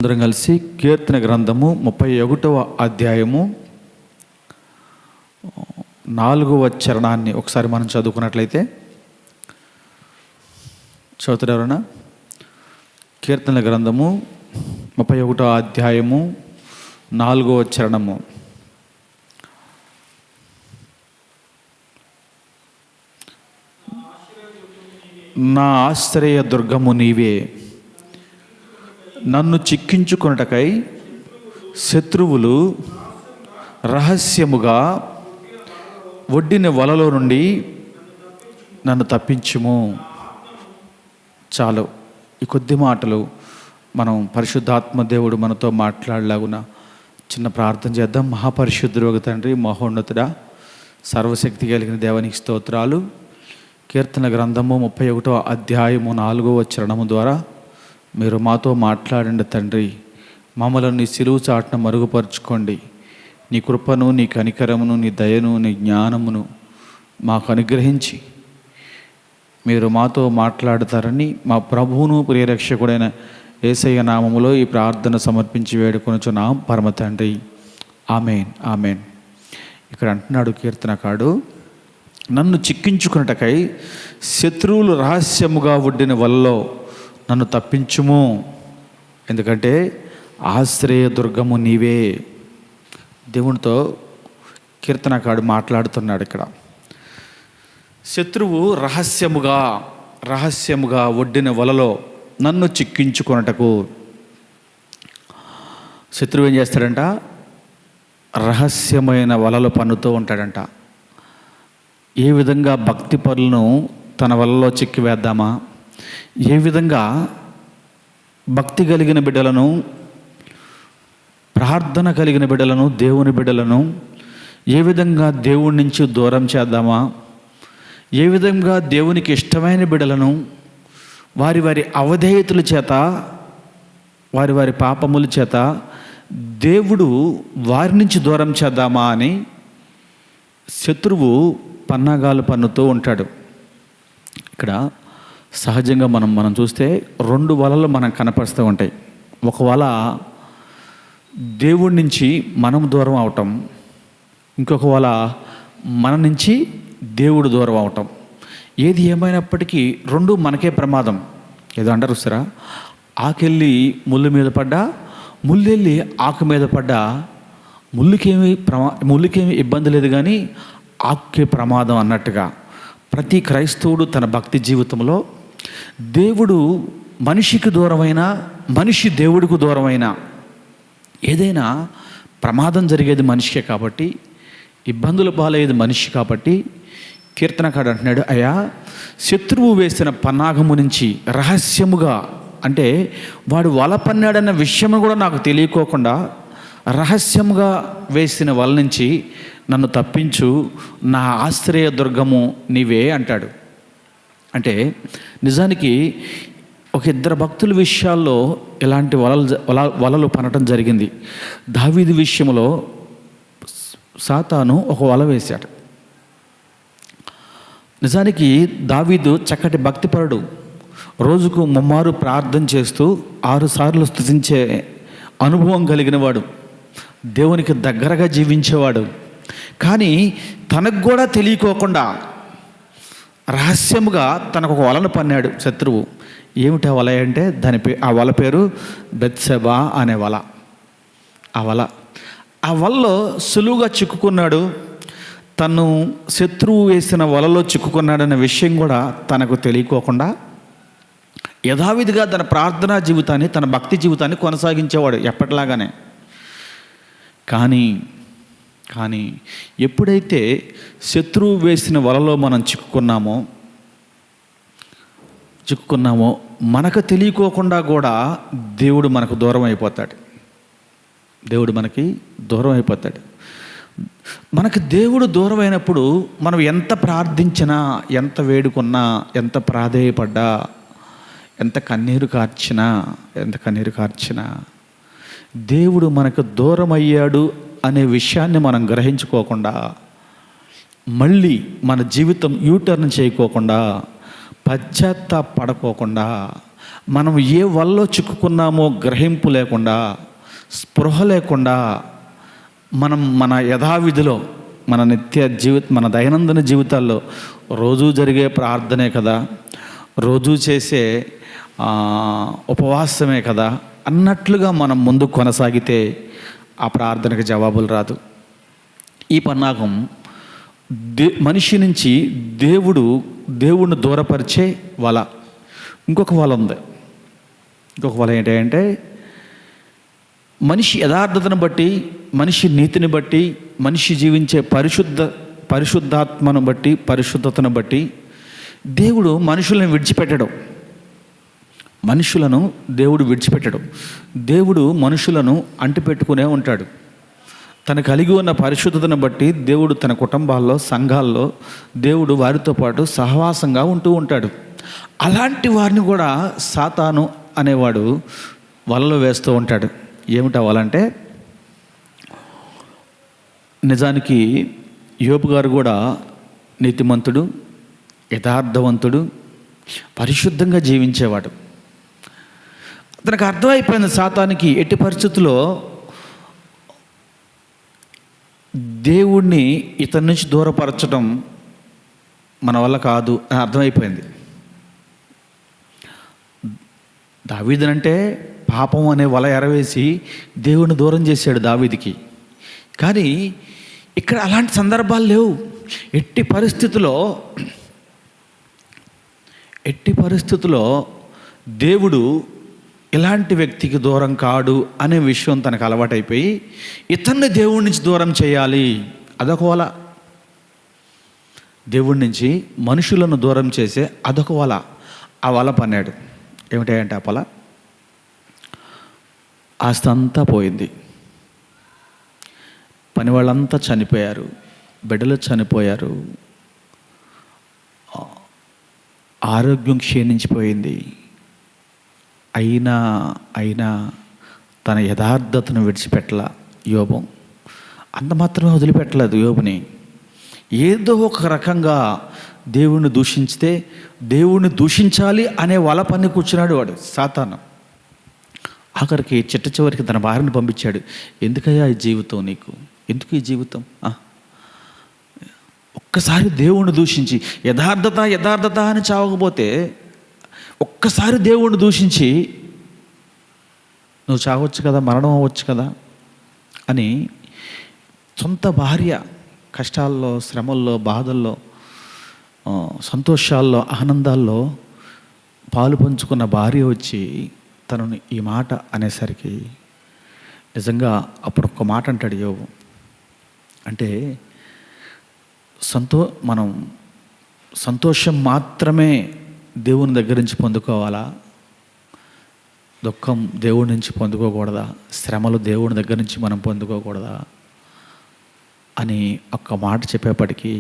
అందరం కలిసి కీర్తన గ్రంథము 31వ అధ్యాయము 4వ చరణాన్ని ఒకసారి మనం చదువుకున్నట్లయితే, చదువుతారు ఎవరన్నా? కీర్తన గ్రంథము 31వ అధ్యాయము 4వ చరణము. నా ఆశ్రయ దుర్గము నీవే, నన్ను చిక్కించుకొనుటకై శత్రువులు రహస్యముగా ఒడ్డిన వలలో నుండి నన్ను తప్పించుము. చాలు, ఈ కొద్ది మాటలు మనం పరిశుద్ధాత్మ దేవుడు మనతో మాట్లాడలాగున చిన్న ప్రార్థన చేద్దాం. మహాపరిశుద్ధుడు తండ్రి, మహోన్నతుడా, సర్వశక్తి కలిగిన దేవానికి స్తోత్రాలు. కీర్తన గ్రంథము 31వ అధ్యాయము 4వ చరణము ద్వారా మీరు మాతో మాట్లాడండి తండ్రి. మమ్మల్ని నీ సిలువు చాటున మరుగుపరుచుకోండి. నీ కృపను, నీ కనికరమును, నీ దయను, నీ జ్ఞానమును మాకు అనుగ్రహించి మీరు మాతో మాట్లాడతారని మా ప్రభువును ప్రియరక్షకుడైన యేసయ్య నామములో ఈ ప్రార్థన సమర్పించి వేడుకొనుచున్నాం పరమ తండ్రి. Amen, amen. ఇక్కడ అంటున్నాడు కీర్తనకారుడు, నన్ను చిక్కించుకున్నటకై శత్రువులు రహస్యముగా ఒడ్డిన వలలో నన్ను తప్పించుము. ఎందుకంటే ఆశ్రయ దుర్గము నీవే. దేవునితో కీర్తనకారుడు మాట్లాడుతున్నాడు. ఇక్కడ శత్రువు రహస్యముగా ఒడ్డిన వలలో నన్ను చిక్కించుకొనుటకు. శత్రువు ఏం చేస్తాడంట? రహస్యమైన వలలు పన్నుతూ ఉంటాడంట. ఏ విధంగా భక్తి పరులను తన వలలో చిక్కివేద్దామా, ఏ విధంగా భక్తి కలిగిన బిడ్డలను, ప్రార్థన కలిగిన బిడ్డలను, దేవుని బిడ్డలను ఏ విధంగా దేవుడి నుంచి దూరం చేద్దామా, ఏ విధంగా దేవునికి ఇష్టమైన బిడ్డలను వారి వారి అవధేయతల చేత, వారి వారి పాపముల చేత దేవుడు వారి నుంచి దూరం చేద్దామా అని శత్రువు పన్నాగాలు పన్నుతూ ఉంటాడు. ఇక్కడ సహజంగా మనం చూస్తే 2 వలలు మనకు కనపరుస్తూ ఉంటాయి. ఒక వల దేవుడి నుంచి మనం దూరం అవటం, ఇంకొక వల మన నుంచి దేవుడు దూరం అవటం. ఏది ఏమైనప్పటికీ 2 మనకే ప్రమాదం. ఏదో అంటారు సరా, ఆకెళ్ళి ముళ్ళు మీద పడ్డా, ముళ్ళెళ్ళి ఆకు మీద పడ్డా ముళ్ళుకేమి ఇబ్బంది లేదు, కానీ ఆకే ప్రమాదం అన్నట్టుగా ప్రతి క్రైస్తవుడు తన భక్తి జీవితంలో దేవుడు మనిషికి దూరమైన, మనిషి దేవుడికి దూరమైన, ఏదైనా ప్రమాదం జరిగేది మనిషికే కాబట్టి, ఇబ్బందులు పాలయ్యేది మనిషి కాబట్టి కీర్తనకారుడు అంటున్నాడు, అయ్యా శత్రువు వేసిన పన్నాగము నుంచి రహస్యముగా, అంటే వాడు వల పన్నాడన్న విషయం కూడా నాకు తెలియకోకుండా రహస్యంగా వేసిన వల నుంచి నన్ను తప్పించు, నా ఆశ్రయ దుర్గము నీవే అంటాడు. అంటే నిజానికి ఒక 2 భక్తుల విషయాల్లో ఇలాంటి వలలు పనటం జరిగింది. దావీదు విషయంలో సాతాను ఒక వల వేశాడు. నిజానికి దావీదు చక్కటి భక్తిపరుడు, రోజుకు 3 ప్రార్థన చేస్తూ 6 సార్లు స్తుతించే అనుభవం కలిగిన వాడు, దేవునికి దగ్గరగా జీవించేవాడు. కానీ తనకు కూడా తెలియకోకుండా రహస్యముగా తనకు ఒక వలను పన్నాడు శత్రువు. ఏమిటి ఆ వల అంటే, ఆ వల పేరు బెత్షెబా అనే వల. ఆ వలలో సులువుగా చిక్కుకున్నాడు. తను శత్రువు వేసిన వలలో చిక్కుకున్నాడనే విషయం కూడా తనకు తెలియకోకుండా యథావిధిగా తన ప్రార్థనా జీవితాన్ని, తన భక్తి జీవితాన్ని కొనసాగించేవాడు ఎప్పటిలాగానే. కానీ ఎప్పుడైతే శత్రువు వేసిన వలలో మనం చిక్కుకున్నామో మనకు తెలియకోకుండా కూడా దేవుడు మనకు దూరం అయిపోతాడు. మనకు దేవుడు దూరం అయినప్పుడు మనం ఎంత ప్రార్థించినా, ఎంత వేడుకున్నా, ఎంత ప్రాధేయపడ్డా, ఎంత కన్నీరు కార్చినా దేవుడు మనకు దూరం అయ్యాడు అనే విషయాన్ని మనం గ్రహించుకోకుండా, మళ్ళీ మన జీవితం యూటర్న్ చేయకోకుండా, పశ్చాత్తాపడకోకుండా, మనం ఏ వల్లో చిక్కుకున్నామో గ్రహింపు లేకుండా, స్పృహ లేకుండా మన యథావిధిలో, మన దైనందిన జీవితాల్లో రోజూ జరిగే ప్రార్థనే కదా, రోజూ చేసే ఉపవాసమే కదా అన్నట్లుగా మనం ముందు కొనసాగితే ఆ ప్రార్థనకు జవాబులు రాదు. ఈ పన్నాగం మనిషి నుంచి దేవుడిని దూరపరిచే వల. ఇంకొక వల ఉంది. ఇంకొక వల ఏంటంటే, మనిషి యథార్థతను బట్టి, మనిషి నీతిని బట్టి, మనిషి జీవించే పరిశుద్ధాత్మను బట్టి, పరిశుద్ధతను బట్టి దేవుడు మనుషులను విడిచిపెట్టడం. దేవుడు విడిచిపెట్టడం. దేవుడు మనుషులను అంటిపెట్టుకునే ఉంటాడు. తను కలిగి ఉన్న పరిశుద్ధతను బట్టి దేవుడు తన కుటుంబాల్లో, సంఘాల్లో దేవుడు వారితో పాటు సహవాసంగా ఉంటూ ఉంటాడు. అలాంటి వారిని కూడా సాతాను అనేవాడు వలలో వేస్తూ ఉంటాడు. ఏమిటా వలంటే, నిజానికి యోబు గారు కూడా నీతిమంతుడు, యథార్థవంతుడు, పరిశుద్ధంగా జీవించేవాడు. అతనికి అర్థమైపోయింది సాతానికి ఎట్టి పరిస్థితుల్లో దేవుణ్ణి ఇతని నుంచి దూరపరచడం మన వల్ల కాదు అని అర్థమైపోయింది. దావీదునంటే పాపం అనే వల ఎరవేసి దేవుణ్ణి దూరం చేశాడు దావీదుకి. కానీ ఇక్కడ అలాంటి సందర్భాలు లేవు. ఎట్టి పరిస్థితుల్లో దేవుడు ఇలాంటి వ్యక్తికి దూరం కాడు అనే విషయం తనకు అలవాటైపోయి ఇతన్ని దేవుడి నుంచి దూరం చేయాలి, అదొక వల. దేవుడి నుంచి మనుషులను దూరం చేసే అదొక వల. ఆ వల పన్నాడు. ఏమిటంటే ఆ వల, ఆస్తి అంతా పోయింది, పని వాళ్ళంతా చనిపోయారు, బిడ్డలు చనిపోయారు, ఆరోగ్యం క్షీణించిపోయింది. అయినా తన యథార్థతను విడిచిపెట్టల యోబు. అంత మాత్రమే వదిలిపెట్టలేదు యోబుని. ఏదో ఒక రకంగా దేవుణ్ణి దూషించితే దేవుణ్ణి దూషించాలి అనే వల పని కూర్చున్నాడు వాడు సాతాను. ఆఖరికి చివరికి తన భార్యను పంపించాడు. ఎందుకయ్యా ఈ జీవితం నీకు? ఎందుకు ఈ జీవితం? ఒక్కసారి దేవుణ్ణి దూషించి యథార్థత అని చావకపోతే, ఒక్కసారి దేవుణ్ణి దూషించి నువ్వు చావచ్చు కదా, మరణం అవ్వచ్చు కదా అని సొంత భార్య కష్టాల్లో, శ్రమల్లో, బాధల్లో, సంతోషాల్లో, ఆనందాల్లో పాలు పంచుకున్న భార్య వచ్చి తనను ఈ మాట అనేసరికి నిజంగా అప్పుడు ఒక్క మాట అంటాడు యోబు. అంటే మనం సంతోషం మాత్రమే దేవుని దగ్గర నుంచి పొందుకోవాలా? దుఃఖం దేవుడి నుంచి పొందుకోకూడదా? శ్రమలు దేవుని దగ్గర నుంచి మనం పొందుకోకూడదా అని ఒక్క మాట చెప్పేప్పటికీ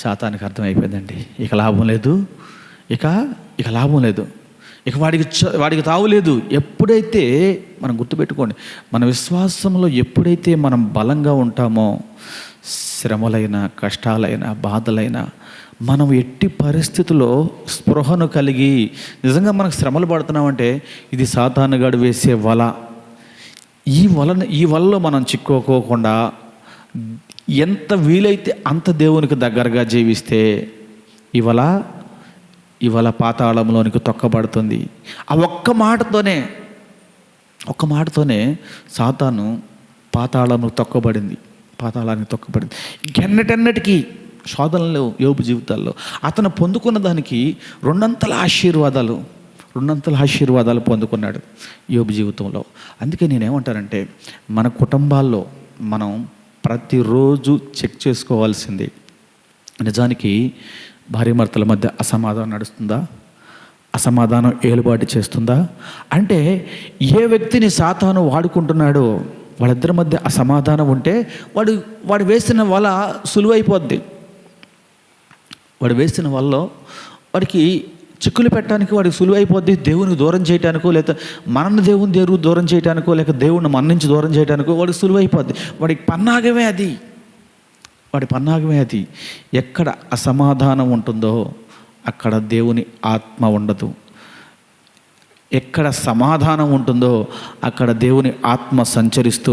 సాతానికి అర్థమైపోయిందండి. ఇక లాభం లేదు, ఇక లాభం లేదు, ఇక వాడికి తావులేదు. ఎప్పుడైతే మనం గుర్తుపెట్టుకోండి, మన విశ్వాసంలో ఎప్పుడైతే మనం బలంగా ఉంటామో, శ్రమలైనా, కష్టాలైనా, బాధలైనా మనం ఎట్టి పరిస్థితుల్లో స్పృహను కలిగి, నిజంగా మనకు శ్రమలు పడుతున్నామంటే ఇది సాతానుగాడు వేసే వల. ఈ వలలో మనం చిక్కుకోకుండా ఎంత వీలైతే అంత దేవునికి దగ్గరగా జీవిస్తే ఈ వల పాతాళంలోనికి తొక్కబడుతుంది. ఆ ఒక్క మాటతోనే సాతాను పాతాళానికి తొక్కబడింది. ఇంకెన్నటెన్నటికీ శోధనలు యోబు జీవితాల్లో అతను పొందుకున్న దానికి రెండంతల ఆశీర్వాదాలు పొందుకున్నాడు యోబు జీవితంలో. అందుకే నేనేమంటానంటే, మన కుటుంబాల్లో మనం ప్రతిరోజు చెక్ చేసుకోవాల్సింది, నిజానికి భార్యాభర్తల మధ్య అసమాధానం నడుస్తుందా? అసమాధానం ఏలుబాటు చేస్తుందా? అంటే ఏ వ్యక్తిని సాతాను వాడుకుంటున్నాడో వాళ్ళిద్దరి మధ్య అసమాధానం ఉంటే వాడు వేసిన వల సులువైపోద్ది. వాడు వేసిన వలలో వాడికి చిక్కులు పెట్టడానికి వాడికి సులువైపోద్ది. దేవునికి దూరం చేయడానికో, లేక మనల్ని దేవుని దూరం చేయడానికో, లేక దేవుణ్ణి మన నుంచి దూరం చేయడానికో వాడికి సులువైపోద్ది. వాడి పన్నాగమే అది. ఎక్కడ అసమాధానం ఉంటుందో అక్కడ దేవుని ఆత్మ ఉండదు. ఎక్కడ సమాధానం ఉంటుందో అక్కడ దేవుని ఆత్మ సంచరిస్తూ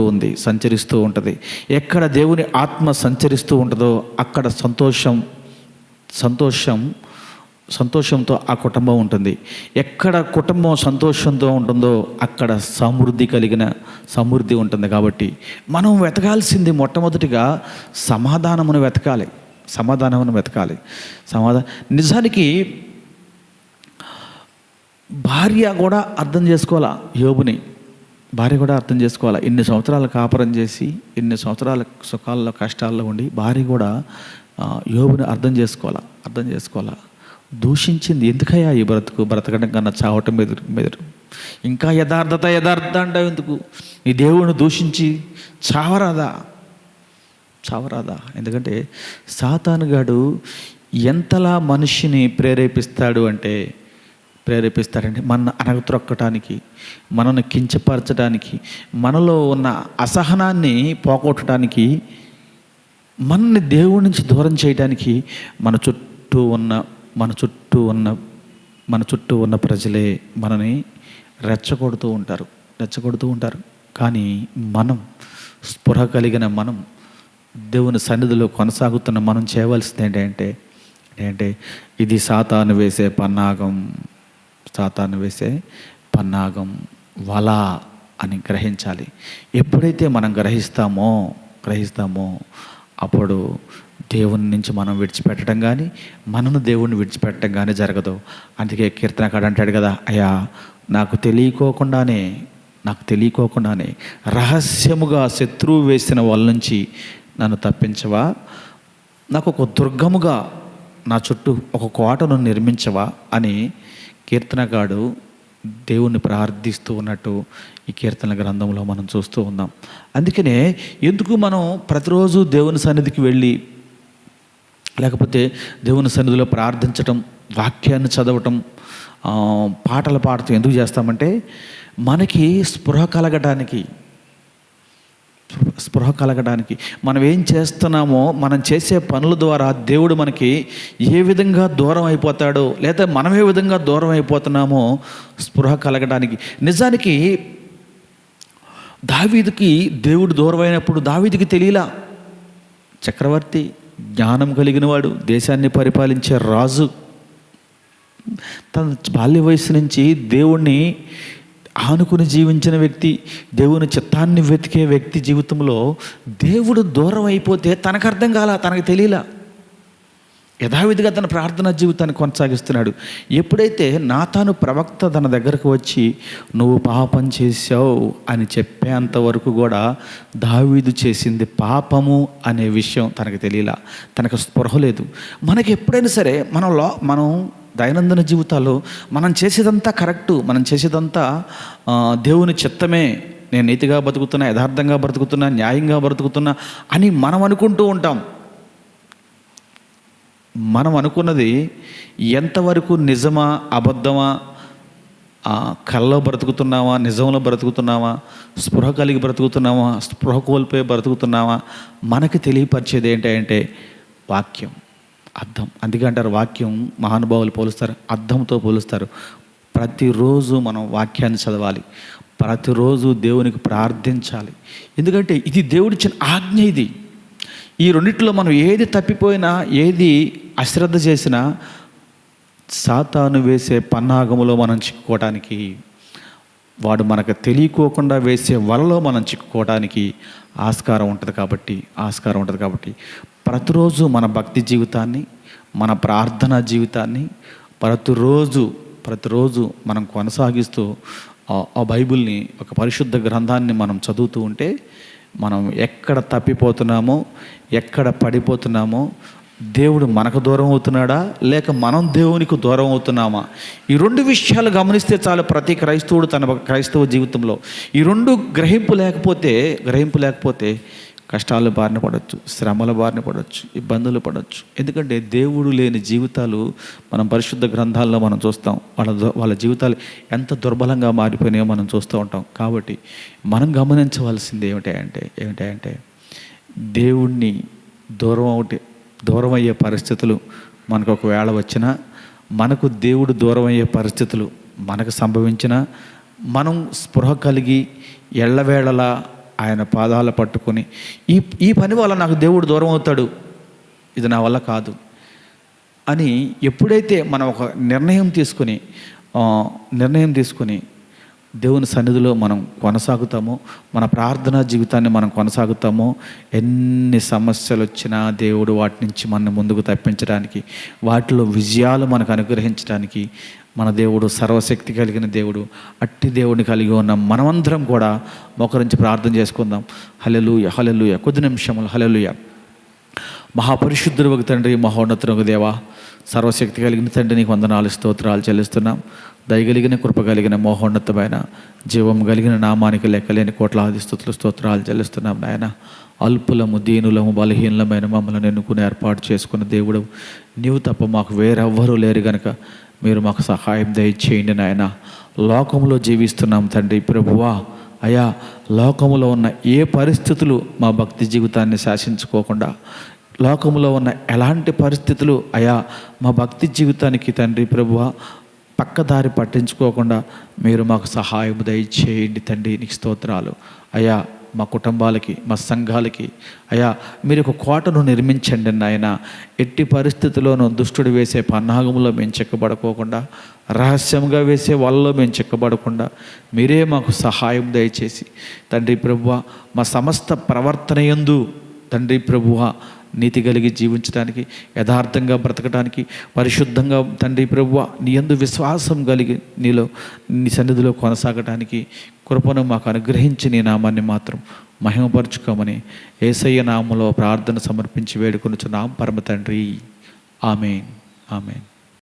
ఉంటుంది. ఎక్కడ దేవుని ఆత్మ సంచరిస్తూ ఉంటుందో అక్కడ సంతోషంతో ఆ కుటుంబం ఉంటుంది. ఎక్కడ కుటుంబం సంతోషంతో ఉంటుందో అక్కడ సమృద్ధి ఉంటుంది. కాబట్టి మనం వెతకాల్సింది మొట్టమొదటిగా సమాధానమును వెతకాలి. నిజానికి భార్య కూడా అర్థం చేసుకోవాలా. భార్య కూడా అర్థం చేసుకోవాలా. ఇన్ని సంవత్సరాలు కాపురం చేసి, ఇన్ని సంవత్సరాల సుఖాల్లో కష్టాల్లో ఉండి భార్య కూడా యోబుని అర్థం చేసుకోవాలా. దూషించింది, ఎందుకయ్యా ఈ బ్రతకడం కన్నా చావటం మెదురు, ఇంకా యథార్థత అంటావు ఎందుకు? నీ దేవుని దూషించి చావరాదా? ఎందుకంటే సాతానుగాడు ఎంతలా మనిషిని ప్రేరేపిస్తాడంటే మనల్ని అణగత్రొక్కటానికి, మనల్ని కించపరచడానికి, మనలో ఉన్న అసహనాన్ని పోగొట్టడానికి, మనల్ని దేవుడి నుంచి దూరం చేయడానికి మన చుట్టూ ఉన్న ప్రజలే మనని రెచ్చగొడుతూ ఉంటారు. కానీ మనం స్పృహ కలిగిన మనం దేవుని సన్నిధిలో కొనసాగుతున్న మనం చేయవలసింది ఏంటంటే ఇది సాతాను వేసే పన్నాగం వల అని గ్రహించాలి. ఎప్పుడైతే మనం గ్రహిస్తామో అప్పుడు దేవుని నుంచి మనం విడిచిపెట్టడం కానీ, మనను దేవుణ్ణి విడిచిపెట్టడం కానీ జరగదు. అందుకే కీర్తనకాడు అంటాడు కదా, అయ్యా నాకు తెలియకోకుండానే రహస్యముగా శత్రువు వేసిన వాళ్ళ నుంచి నన్ను తప్పించవా, నాకు ఒక దుర్గముగా నా చుట్టూ ఒక కోటను నిర్మించవా అని కీర్తనకాడు దేవుణ్ణి ప్రార్థిస్తూ ఉన్నట్టు ఈ కీర్తన గ్రంథంలో మనం చూస్తూ ఉన్నాం. అందుకనే ఎందుకు మనం ప్రతిరోజు దేవుని సన్నిధికి వెళ్ళి, లేకపోతే దేవుని సన్నిధిలో ప్రార్థించటం, వాక్యాన్ని చదవటం, పాటలు పాడుతూ ఎందుకు చేస్తామంటే మనకి స్పృహ కలగడానికి మనం ఏం చేస్తున్నామో, మనం చేసే పనుల ద్వారా దేవుడు మనకి ఏ విధంగా దూరం అయిపోతాడో, లేదా మనం ఏ విధంగా దూరం అయిపోతున్నామో స్పృహ కలగడానికి. నిజానికి దావీదుకి దేవుడు దూరం అయినప్పుడు దావీదుకి తెలియలా. చక్రవర్తి, జ్ఞానం కలిగిన వాడు, దేశాన్ని పరిపాలించే రాజు, తన బాల్య వయసు నుంచి దేవుణ్ణి ఆనుకుని జీవించిన వ్యక్తి, దేవుని చిత్తాన్ని వెతికే వ్యక్తి జీవితంలో దేవుడు దూరం అయిపోతే తనకు అర్థం కాల, తనకు తెలియలా. యథావిధిగా తన ప్రార్థనా జీవితాన్ని కొనసాగిస్తున్నాడు. ఎప్పుడైతే నాతాను ప్రవక్త తన దగ్గరకు వచ్చి నువ్వు పాపం చేశావు అని చెప్పేంత వరకు కూడా దావీదు చేసింది పాపము అనే విషయం తనకు తెలియలా, తనకు స్పృహ లేదు. మనకి ఎప్పుడైనా సరే మనం దైనందిన జీవితాల్లో మనం చేసేదంతా కరెక్టు, మనం చేసేదంతా దేవుని చిత్తమే, నేను నీతిగా బ్రతుకుతున్నా, యథార్థంగా బ్రతుకుతున్నా, న్యాయంగా బ్రతుకుతున్నా అని మనం అనుకుంటూ ఉంటాం. మనం అనుకున్నది ఎంతవరకు నిజమా అబద్ధమా, కళ్ళలో బ్రతుకుతున్నావా, నిజంలో బ్రతుకుతున్నావా, స్పృహ కలిగి బ్రతుకుతున్నావా, స్పృహ కోల్పోయి బ్రతుకుతున్నావా, మనకి తెలియపరిచేది ఏంటంటే వాక్యం, అర్థం. అందుకే అంటారు వాక్యం మహానుభావులు పోలుస్తారు, అర్థంతో పోలుస్తారు. ప్రతిరోజు మనం వాక్యాన్ని చదవాలి, ప్రతిరోజు దేవునికి ప్రార్థించాలి. ఎందుకంటే ఇది దేవుడిచ్చిన ఆజ్ఞ. ఈ రెండిట్లో మనం ఏది తప్పిపోయినా, ఏది అశ్రద్ధ చేసినా సాతాను వేసే పన్నాగములో మనం చిక్కుకోవడానికి, వాడు మనకు తెలియకోకుండా వేసే వలలో మనం చిక్కుకోవడానికి ఆస్కారం ఉంటుంది. కాబట్టి ప్రతిరోజు మన భక్తి జీవితాన్ని, మన ప్రార్థనా జీవితాన్ని ప్రతిరోజు మనం కొనసాగిస్తూ ఆ బైబిల్ని, ఒక పరిశుద్ధ గ్రంథాన్ని మనం చదువుతూ ఉంటే మనం ఎక్కడ తప్పిపోతున్నామో, ఎక్కడ పడిపోతున్నామో, దేవుడు మనకు దూరం అవుతున్నాడా లేక మనం దేవునికి దూరం అవుతున్నామా, ఈ రెండు విషయాలు గమనిస్తే చాలు. ప్రతి క్రైస్తవుడు తన క్రైస్తవ జీవితంలో ఈ రెండు గ్రహింపు లేకపోతే కష్టాల బారిన పడవచ్చు, శ్రమల బారిన పడవచ్చు, ఇబ్బందులు పడవచ్చు. ఎందుకంటే దేవుడు లేని జీవితాలు మనం పరిశుద్ధ గ్రంథాల్లో మనం చూస్తాం. వాళ్ళ జీవితాలు ఎంత దుర్బలంగా మారిపోయినాయో మనం చూస్తూ ఉంటాం. కాబట్టి మనం గమనించవలసింది ఏమిటంటే దేవుణ్ణి దూరం అయ్యే పరిస్థితులు మనకు ఒకవేళ వచ్చినా, మనకు దేవుడు దూరం అయ్యే పరిస్థితులు మనకు సంభవించిన మనం స్పృహ కలిగి ఎళ్ళవేళలా ఆయన పాదాలు పట్టుకొని ఈ పని వల్ల నాకు దేవుడు దూరం అవుతాడు, ఇది నా వల్ల కాదు అని ఎప్పుడైతే మనం ఒక నిర్ణయం తీసుకొని దేవుని సన్నిధిలో మనం కొనసాగుతామో, మన ప్రార్థనా జీవితాన్ని మనం కొనసాగుతామో, ఎన్ని సమస్యలు వచ్చినా దేవుడు వాటి నుంచి మన ముందుకు తప్పించడానికి, వాటిలో విజయాలు మనకు అనుగ్రహించడానికి మన దేవుడు సర్వశక్తి కలిగిన దేవుడు. అట్టి దేవుడిని కలిగి ఉన్న మనమందరం కూడా మోకరించి ప్రార్థన చేసుకుందాం. హల్లెలూయా, హల్లెలూయా. కొద్ది నిమిషములు హల్లెలూయా. మహాపరిశుద్ధుడు తండ్రి, మహోన్నతుడు దేవా, సర్వశక్తి కలిగిన తండ్రి, నీకు వందనాలు స్తోత్రాలు చెల్లిస్తున్నాం. దయగలిగిన కృప కలిగిన మహోన్నతమైన జీవం కలిగిన నామానికి లెక్కలేని కోట్లాది స్తుతులు స్తోత్రాలు చెల్లిస్తున్నాం నాయన. అల్పులము, దీనులము, బలహీనమైన మమ్మల్ని ఎన్నుకుని ఏర్పాటు చేసుకున్న దేవుడు నీవు తప్ప మాకు వేరెవ్వరూ లేరు గనక మీరు మాకు సహాయం దయచేయండి నాయన. లోకంలో జీవిస్తున్నాం తండ్రి ప్రభువా. అయా, లోకంలో ఉన్న ఏ పరిస్థితులు మా భక్తి జీవితాన్ని శాసించుకోకుండా, లోకంలో ఉన్న ఎలాంటి పరిస్థితులు అయా మా భక్తి జీవితానికి తండ్రి ప్రభువా పక్కదారి పట్టించుకోకుండా మీరు మాకు సహాయం దయచేయండి తండ్రి. నీకు స్తోత్రాలు అయా. మా కుటుంబాలకి, మా సంఘాలకి అయా మీరు ఒక కోటను నిర్మించండి నాయన. ఎట్టి పరిస్థితుల్లోనూ దుష్టుడు వేసే పన్నాగంలో మేము చిక్కబడుకోకుండా, రహస్యంగా వేసే వాళ్ళలో మేము చిక్కబడకుండా మీరే మాకు సహాయం దయచేసి తండ్రి ప్రభువా మా సమస్త ప్రవర్తన యందు తండ్రి ప్రభువా నీతి కలిగి జీవించడానికి, యథార్థంగా బ్రతకడానికి, పరిశుద్ధంగా తండ్రి ప్రభువా నీ యందు విశ్వాసం కలిగి నీ సన్నిధిలో కొనసాగటానికి కృపను మాకు అనుగ్రహించి నీ నామాన్ని మాత్రం మహిమపరచుకోమని యేసయ్య నామములో ప్రార్థన సమర్పించి వేడుకొనుచున్నాం పరమ తండ్రి. ఆమేన్, ఆమేన్.